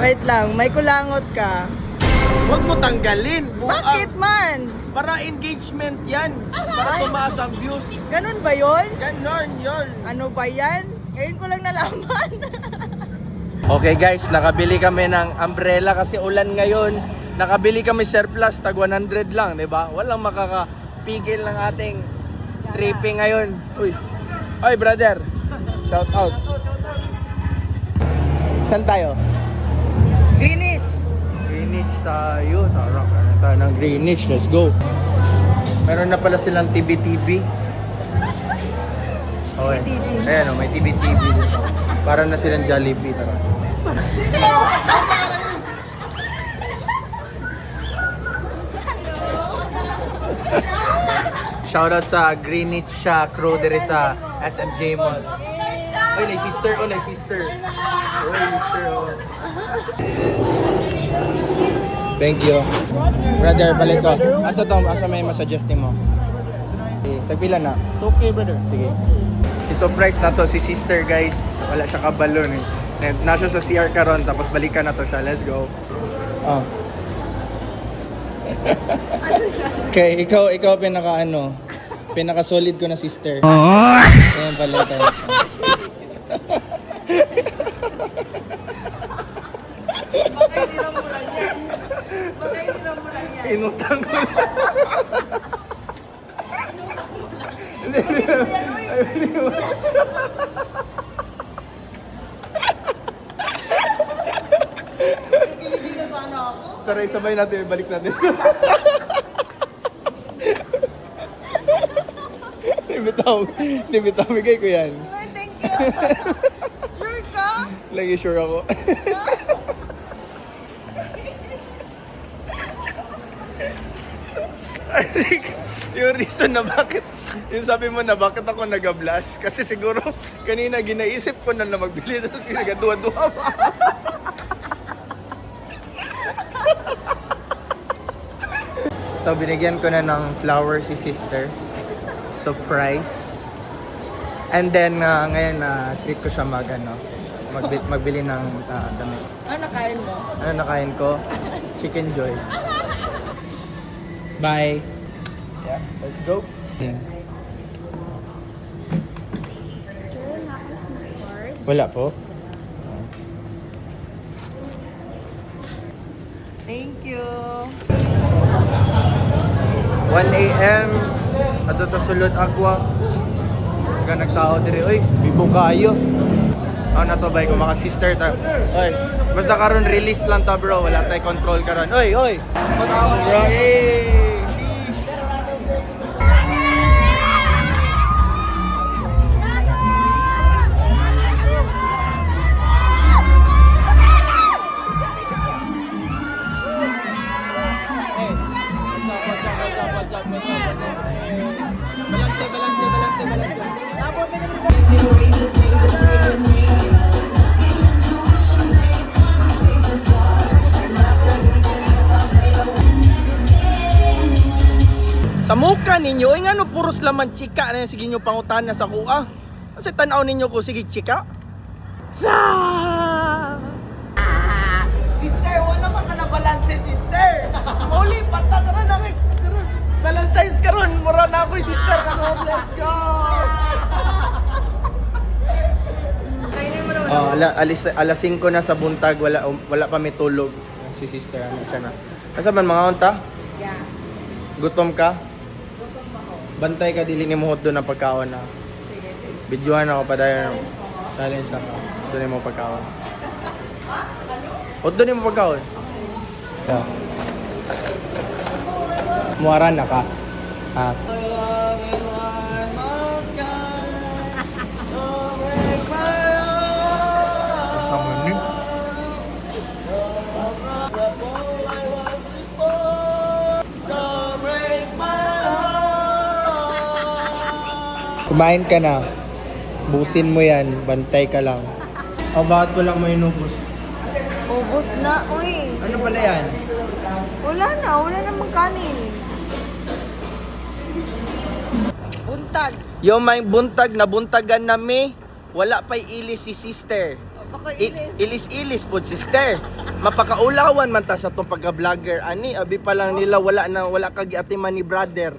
Wait lang, may kulangot ka. Huwag mo tanggalin. Bakit man? Para engagement yan. Para tumaas ang views. Ganun ba yon? Ganon yun. Ano ba yan? Ngayon ko lang nalaman. Okay guys, nakabili kami ng umbrella kasi ulan ngayon. Nakabili kami surplus, tag 100 lang, di ba? Walang makakapigil ng ating tripping ngayon. Uy, oy brother, shout out. Saan tayo? Greenwich. Greenwich tayo. Tara, meron tayo ng Greenwich. Let's go. Meron na pala silang TV-TV. Okay. TV. Ayan o, may TV-TV dito. Para na silang Jollibee. Tara. Shoutout sa Greenwich crew dere sa SMJ Mall. Oy, nay sister. Oh, nay sister. Oy, sister. Oh. Thank you. Brother, balik ko. Asa to? Asa may masuggestin mo? Tagpila na? Okay, brother. Sige. I-surprise na to si sister, guys. Wala siya kabalon eh. Na siya sa CR karon tapos balikan na to siya. Let's go. Oh. Okay, ikaw pinaka solid ko na sister. Ayan pala tayo. Baka hindi lang mo lang yan. Baka hindi lang mo lang yan. Inutang ko. Bakit mo yan, uy? Kikiligin na sana ako. Tara, sabay natin, balik natin. Nibitaw, bigay ko yan. Uy, thank you. Sure ka? Lagi sure ako. I think, yung reason na bakit, yung sabi mo na bakit ako nag-blush, kasi siguro kanina ginaisip ko na magbili, tapos nagaduwa-duwa pa. So binigyan ko na ng flower si sister. Surprise. And then ngayon treat ko siya magbili ng damit. Ano nakain mo? Ano nakain ko? Chicken Joy. Bye. Yeah, let's go. Sir, nakis mo card. Wala po. Thank you. 1 AM. Ato to sulod agwa. Nga nagtao diri. Oy, bibo kayo. Ako na to bay ko mga sister ta. Oy, basta karon release lang ta bro. Wala tay control karon. Oy, oy. Bro, eh. Sa mukha ninyo, ay nga no, puros laman chika na yung sige nyo pangutan na sa kuha. Ano sa tanaw ninyo ko, sige chika? Sa! Sister, wala naman ka na balance, sister! Mauli, patatara na kay Valentine's karon, mura na ako yung sister karon, let's go! Kainin mo naman. Oh, alas 5 na sa buntag, wala pa may tulog. Si sister, ano siya na. Asa man mga unta? Yeah. Gutom ka? Gutom ako. Bantay ka, dili ni muhot doon ang pagkaon na. Sige, sige. Videohan ako pa dahil challenge ako. Doon mo pagkaon. O doon mo pagkaon? Yeah. Muaran na ka. Ha? Kasama ni? Kumain ka na. Busin mo yan. Bantay ka lang. O bakit ko lang may inubos? Ubus na, uy. Ano pala yan? Wala namang kanin. Buntag. Yung may buntag na buntagan na may wala pa'y ili si sister. Ilis-ilis po, sister. Mapakaulawan man ta sa itong pagka-vlogger. Ani, abi pa lang nila wala kag atiman ni brother.